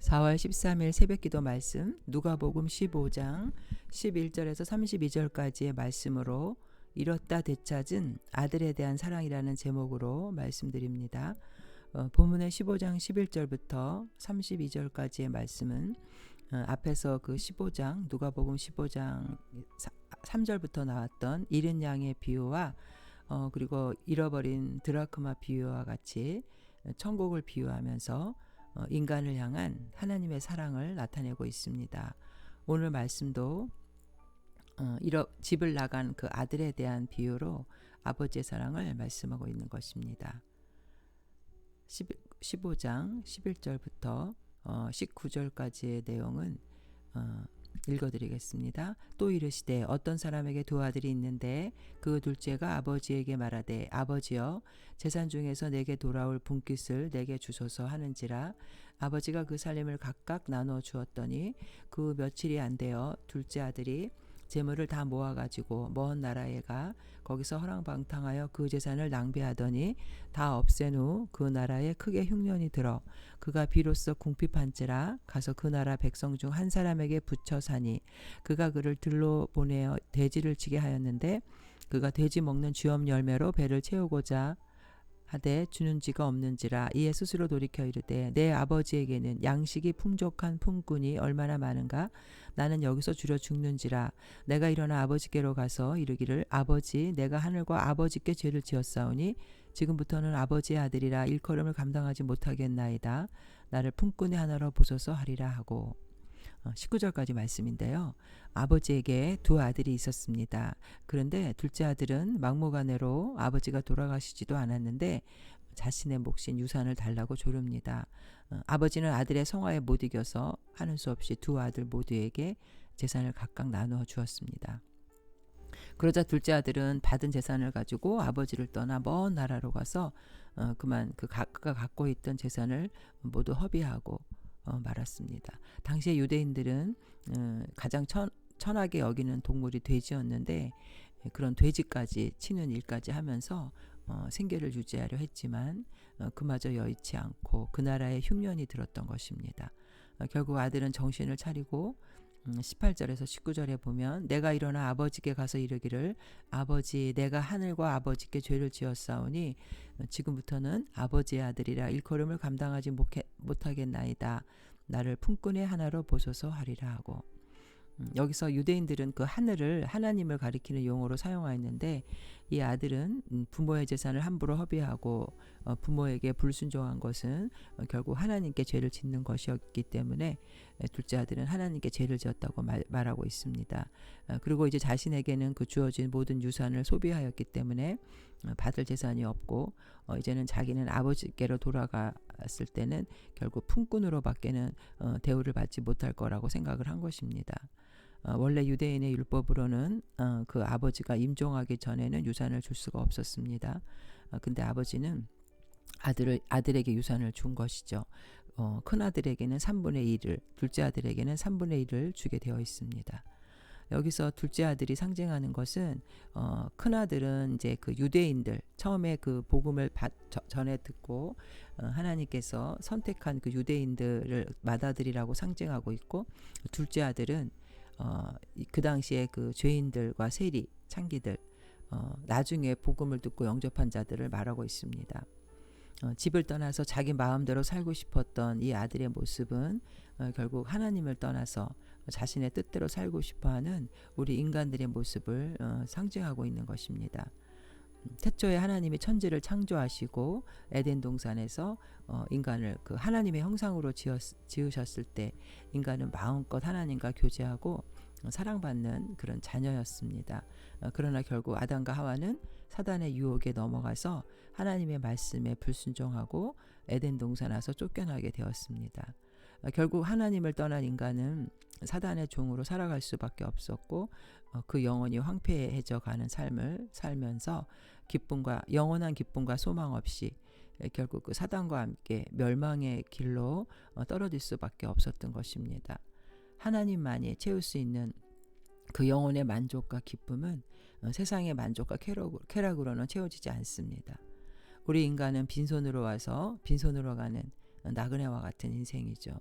4월 13일 새벽기도 말씀 누가복음 15장 11절에서 32절까지의 말씀으로 잃었다 되찾은 아들에 대한 사랑이라는 제목으로 말씀드립니다. 본문의 15장 11절부터 32절까지의 말씀은 앞에서 그 15장 누가복음 15장 3절부터 나왔던 잃은 양의 비유와 그리고 잃어버린 드라크마 비유와 같이 천국을 비유하면서 인간을 향한 하나님의 사랑을 나타내고 있습니다. 오늘 말씀도 집을 나간 그 아들에 대한 비유로 아버지의 사랑을 말씀하고 있는 것입니다. 15장 11절부터 19절까지의 내용은 읽어드리겠습니다. 또 이르시되 어떤 사람에게 두 아들이 있는데 그 둘째가 아버지에게 말하되 아버지여 재산 중에서 내게 돌아올 분깃을 내게 주소서 하는지라. 아버지가 그 살림을 각각 나누어 주었더니 그 며칠이 안 되어 둘째 아들이 재물을 다 모아가지고 먼 나라에 가 거기서 허랑방탕하여 그 재산을 낭비하더니 다 없앤 후 그 나라에 크게 흉년이 들어 그가 비로소 궁핍한지라 가서 그 나라 백성 중 한 사람에게 붙여 사니 그가 그를 들로 보내어 돼지를 치게 하였는데 그가 돼지 먹는 쥐엄 열매로 배를 채우고자 하되 주는 지가 없는지라. 이에 스스로 돌이켜 이르되 내 아버지에게는 양식이 풍족한 품꾼이 얼마나 많은가. 나는 여기서 줄여 죽는지라. 내가 일어나 아버지께로 가서 이르기를 아버지 내가 하늘과 아버지께 죄를 지었사오니 지금부터는 아버지의 아들이라 일컬음을 감당하지 못하겠나이다. 나를 품꾼의 하나로 보소서 하리라 하고. 19절까지 말씀인데요. 아버지에게 두 아들이 있었습니다. 그런데 둘째 아들은 막무가내로 아버지가 돌아가시지도 않았는데 자신의 몫인 유산을 달라고 조릅니다. 아버지는 아들의 성화에 못 이겨서 하는 수 없이 두 아들 모두에게 재산을 각각 나누어 주었습니다. 그러자 둘째 아들은 받은 재산을 가지고 아버지를 떠나 먼 나라로 가서 그만 그가 갖고 있던 재산을 모두 허비하고 말았습니다. 당시에 유대인들은 가장 천하게 여기는 동물이 돼지였는데 그런 돼지까지 치는 일까지 하면서 생계를 유지하려 했지만 그마저 여의치 않고 그 나라에 흉년이 들었던 것입니다. 결국 아들은 정신을 차리고 18절에서 19절에 보면 내가 일어나 아버지께 가서 이르기를 아버지 내가 하늘과 아버지께 죄를 지었사오니 지금부터는 아버지의 아들이라 일컬음을 감당하지 못하겠나이다. 나를 품꾼의 하나로 보소서 하리라 하고. 여기서 유대인들은 그 하늘을 하나님을 가리키는 용어로 사용하였는데 이 아들은 부모의 재산을 함부로 허비하고 부모에게 불순종한 것은 결국 하나님께 죄를 짓는 것이었기 때문에 둘째 아들은 하나님께 죄를 지었다고 말하고 있습니다. 그리고 이제 자신에게는 그 주어진 모든 유산을 소비하였기 때문에 받을 재산이 없고 이제는 자기는 아버지께로 돌아갔을 때는 결국 품꾼으로 밖에는 대우를 받지 못할 거라고 생각을 한 것입니다. 원래 유대인의 율법으로는 그 아버지가 임종하기 전에는 유산을 줄 수가 없었습니다. 근데 아버지는 아들에게 유산을 준 것이죠. 큰 아들에게는 3분의 1을, 둘째 아들에게는 3분의 1을 주게 되어 있습니다. 여기서 둘째 아들이 상징하는 것은 큰 아들은 이제 그 유대인들 처음에 그 복음을 전에 듣고 하나님께서 선택한 그 유대인들을 맏아들이라고 상징하고 있고 둘째 아들은 그 당시에 그 죄인들과 세리, 창기들 나중에 복음을 듣고 영접한 자들을 말하고 있습니다. 집을 떠나서 자기 마음대로 살고 싶었던 이 아들의 모습은 결국 하나님을 떠나서 자신의 뜻대로 살고 싶어하는 우리 인간들의 모습을 상징하고 있는 것입니다. 태초에 하나님이 천지를 창조하시고 에덴 동산에서 인간을 그 하나님의 형상으로 지으셨을 때 인간은 마음껏 하나님과 교제하고 사랑받는 그런 자녀였습니다. 그러나 결국 아담과 하와는 사단의 유혹에 넘어가서 하나님의 말씀에 불순종하고 에덴 동산에서 쫓겨나게 되었습니다. 결국 하나님을 떠난 인간은 사단의 종으로 살아갈 수밖에 없었고 그 영혼이 황폐해져 가는 삶을 살면서 영원한 기쁨과 소망 없이 결국 그 사단과 함께 멸망의 길로 떨어질 수밖에 없었던 것입니다. 하나님만이 채울 수 있는 그 영혼의 만족과 기쁨은 세상의 만족과 쾌락으로는 채워지지 않습니다. 우리 인간은 빈손으로 와서 빈손으로 가는 나그네와 같은 인생이죠.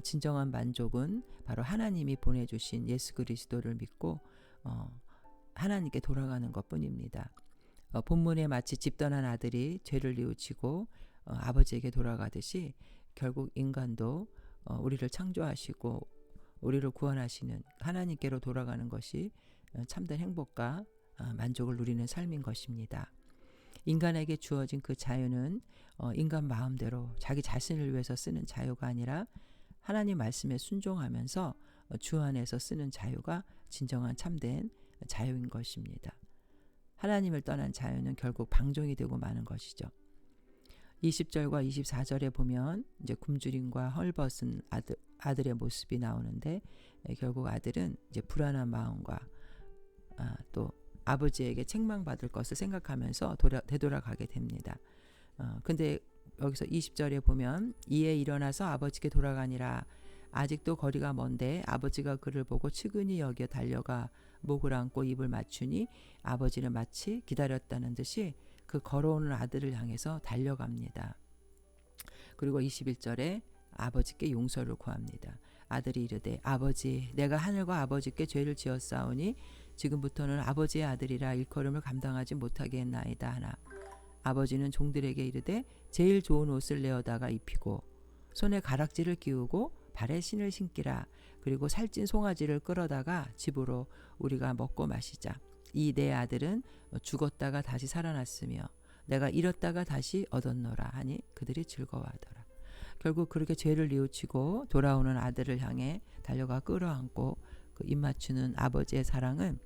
진정한 만족은 바로 하나님이 보내주신 예수 그리스도를 믿고 하나님께 돌아가는 것뿐입니다. 본문에 마치 집 떠난 아들이 죄를 뉘우치고 아버지에게 돌아가듯이 결국 인간도 우리를 창조하시고 우리를 구원하시는 하나님께로 돌아가는 것이 참된 행복과 만족을 누리는 삶인 것입니다. 인간에게 주어진 그 자유는 인간 마음대로 자기 자신을 위해서 쓰는 자유가 아니라 하나님 말씀에 순종하면서 주 안에서 쓰는 자유가 진정한 참된 자유인 것입니다. 하나님을 떠난 자유는 결국 방종이 되고 마는 것이죠. 20절과 24절에 보면 이제 굶주림과 헐벗은 아들의 모습이 나오는데 결국 아들은 이제 불안한 마음과 또 아버지에게 책망받을 것을 생각하면서 되돌아가게 됩니다. 근데 여기서 20절에 보면 이에 일어나서 아버지께 돌아가니라. 아직도 거리가 먼데 아버지가 그를 보고 측은히 여겨 달려가 목을 안고 입을 맞추니 아버지는 마치 기다렸다는 듯이 그 걸어오는 아들을 향해서 달려갑니다. 그리고 21절에 아버지께 용서를 구합니다. 아들이 이르되 아버지 내가 하늘과 아버지께 죄를 지었사오니 지금부터는 아버지의 아들이라 일컬음을 감당하지 못하게 했나이다 하나 아버지는 종들에게 이르되 제일 좋은 옷을 내어다가 입히고 손에 가락지를 끼우고 발에 신을 신기라. 그리고 살찐 송아지를 끌어다가 집으로 우리가 먹고 마시자. 이 내 아들은 죽었다가 다시 살아났으며 내가 잃었다가 다시 얻었노라 하니 그들이 즐거워하더라. 결국 그렇게 죄를 뉘우치고 돌아오는 아들을 향해 달려가 끌어안고 그 입맞추는 아버지의 사랑은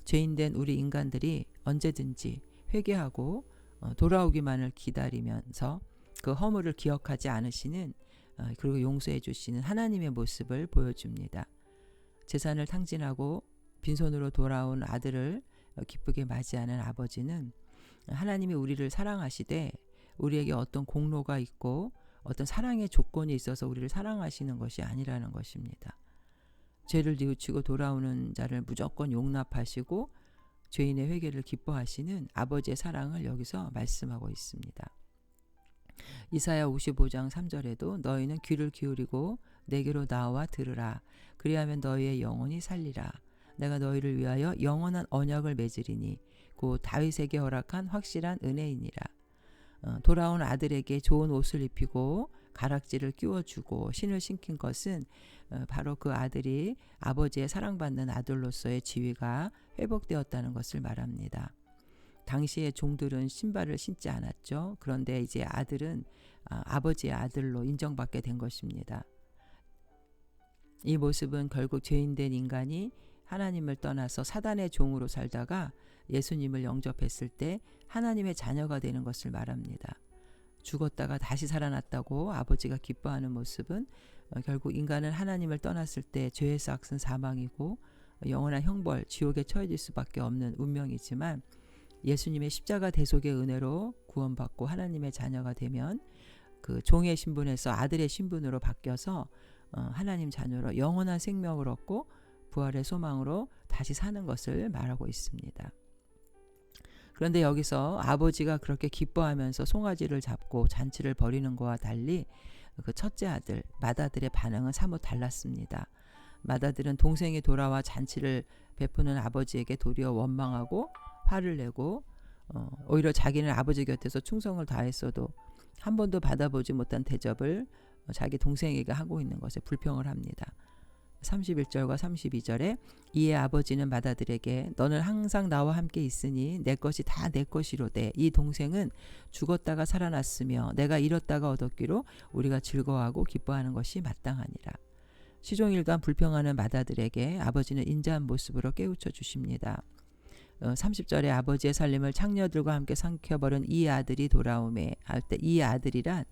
죄인된 우리 인간들이 언제든지 회개하고 돌아오기만을 기다리면서 그 허물을 기억하지 않으시는 그리고 용서해 주시는 하나님의 모습을 보여줍니다. 재산을 탕진하고 빈손으로 돌아온 아들을 기쁘게 맞이하는 아버지는 하나님이 우리를 사랑하시되 우리에게 어떤 공로가 있고 어떤 사랑의 조건이 있어서 우리를 사랑하시는 것이 아니라는 것입니다. 죄를 뉘우치고 돌아오는 자를 무조건 용납하시고 죄인의 회개를 기뻐하시는 아버지의 사랑을 여기서 말씀하고 있습니다. 이사야 55장 3절에도 너희는 귀를 기울이고 내게로 나와 들으라. 그리하면 너희의 영혼이 살리라. 내가 너희를 위하여 영원한 언약을 맺으리니 곧 다윗에게 허락한 확실한 은혜이니라. 돌아온 아들에게 좋은 옷을 입히고 가락지를 끼워주고 신을 신긴 것은 바로 그 아들이 아버지의 사랑받는 아들로서의 지위가 회복되었다는 것을 말합니다. 당시의 종들은 신발을 신지 않았죠. 그런데 이제 아들은 아버지의 아들로 인정받게 된 것입니다. 이 모습은 결국 죄인된 인간이 하나님을 떠나서 사단의 종으로 살다가 예수님을 영접했을 때 하나님의 자녀가 되는 것을 말합니다. 죽었다가 다시 살아났다고 아버지가 기뻐하는 모습은 결국 인간은 하나님을 떠났을 때 죄의 삭은 사망이고 영원한 형벌, 지옥에 처해질 수밖에 없는 운명이지만 예수님의 십자가 대속의 은혜로 구원받고 하나님의 자녀가 되면 그 종의 신분에서 아들의 신분으로 바뀌어서 하나님 자녀로 영원한 생명을 얻고 부활의 소망으로 다시 사는 것을 말하고 있습니다. 그런데 여기서 아버지가 그렇게 기뻐하면서 송아지를 잡고 잔치를 벌이는 것과 달리 그 첫째 아들 맏아들의 반응은 사뭇 달랐습니다. 맏아들은 동생이 돌아와 잔치를 베푸는 아버지에게 도리어 원망하고 화를 내고 오히려 자기는 아버지 곁에서 충성을 다했어도 한 번도 받아보지 못한 대접을 자기 동생에게 하고 있는 것에 불평을 합니다. 31절과 32절에 이에 아버지는 맏아들에게 너는 항상 나와 함께 있으니 내 것이 다 내 것이로되 이 동생은 죽었다가 살아났으며 내가 잃었다가 얻었기로 우리가 즐거워하고 기뻐하는 것이 마땅하니라. 시종일관 불평하는 맏아들에게 아버지는 인자한 모습으로 깨우쳐 주십니다. 30절에 아버지의 살림을 창녀들과 함께 삼켜버린 이 아들이 돌아오매 할 때 이 아들이란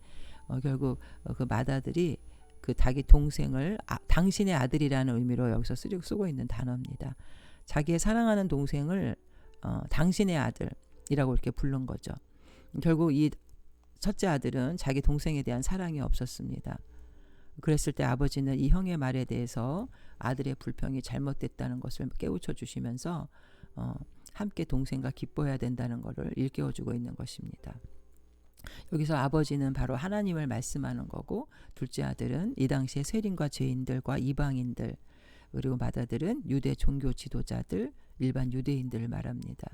결국 그 맏아들이 그 자기 동생을 당신의 아들이라는 의미로 여기서 쓰고 있는 단어입니다. 자기의 사랑하는 동생을 당신의 아들이라고 이렇게 부른 거죠. 결국 이 첫째 아들은 자기 동생에 대한 사랑이 없었습니다. 그랬을 때 아버지는 이 형의 말에 대해서 아들의 불평이 잘못됐다는 것을 깨우쳐 주시면서 함께 동생과 기뻐해야 된다는 것을 일깨워주고 있는 것입니다. 여기서 아버지는 바로 하나님을 말씀하는 거고, 둘째 아들은 이 당시에 세린과 죄인들과 이방인들, 그리고 맏아들은 유대 종교 지도자들, 일반 유대인들을 말합니다.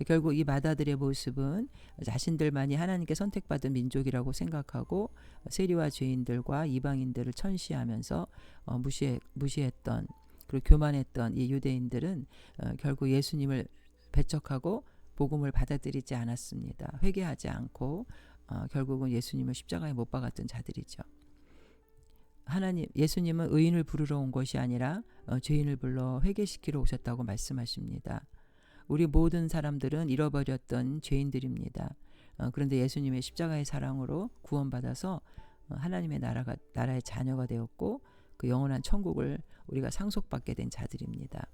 결국 이 맏아들의 모습은 자신들만이 하나님께 선택받은 민족이라고 생각하고 세리와 죄인들과 이방인들을 천시하면서 무시했던, 그리고 교만했던 이 유대인들은 결국 예수님을 배척하고 복음을 받아들이지 않았습니다. 회개하지 않고 결국은 예수님을 십자가에 못 박았던 자들이죠. 예수님은 의인을 부르러 온 것이 아니라 죄인을 불러 회개시키러 오셨다고 말씀하십니다. 우리 모든 사람들은 잃어버렸던 죄인들입니다. 그런데 예수님의 십자가의 사랑으로 구원받아서 하나님의 나라의 자녀가 되었고, 그 영원한 천국을 우리가 상속받게 된 자들입니다.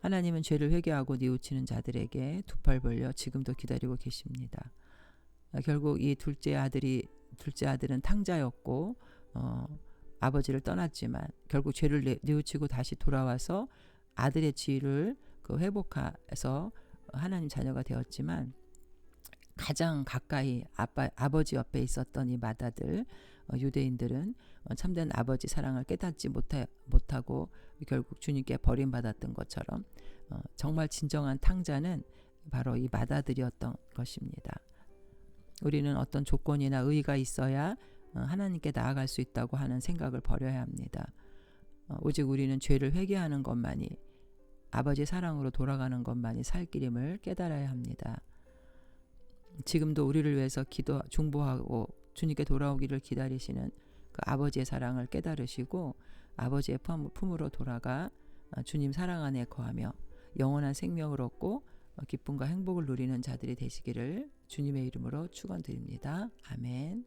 하나님은 죄를 회개하고 뉘우치는 자들에게 두 팔 벌려 지금도 기다리고 계십니다. 결국 이 둘째 아들은 탕자였고 아버지를 떠났지만 결국 죄를 뉘우치고 다시 돌아와서 아들의 지위를 회복해서 하나님 자녀가 되었지만, 가장 가까이 아버지 옆에 있었던 이 맏아들 유대인들은 참된 아버지 사랑을 깨닫지 못하고 결국 주님께 버림받았던 것처럼 정말 진정한 탕자는 바로 이 맏아들이었던 것입니다. 우리는 어떤 조건이나 의의가 있어야 하나님께 나아갈 수 있다고 하는 생각을 버려야 합니다. 오직 우리는 죄를 회개하는 것만이, 아버지 사랑으로 돌아가는 것만이 살 길임을 깨달아야 합니다. 지금도 우리를 위해서 중보하고 주님께 돌아오기를 기다리시는 그 아버지의 사랑을 깨달으시고 아버지의 품으로 돌아가 주님 사랑 안에 거하며 영원한 생명을 얻고 기쁨과 행복을 누리는 자들이 되시기를 주님의 이름으로 축원드립니다. 아멘.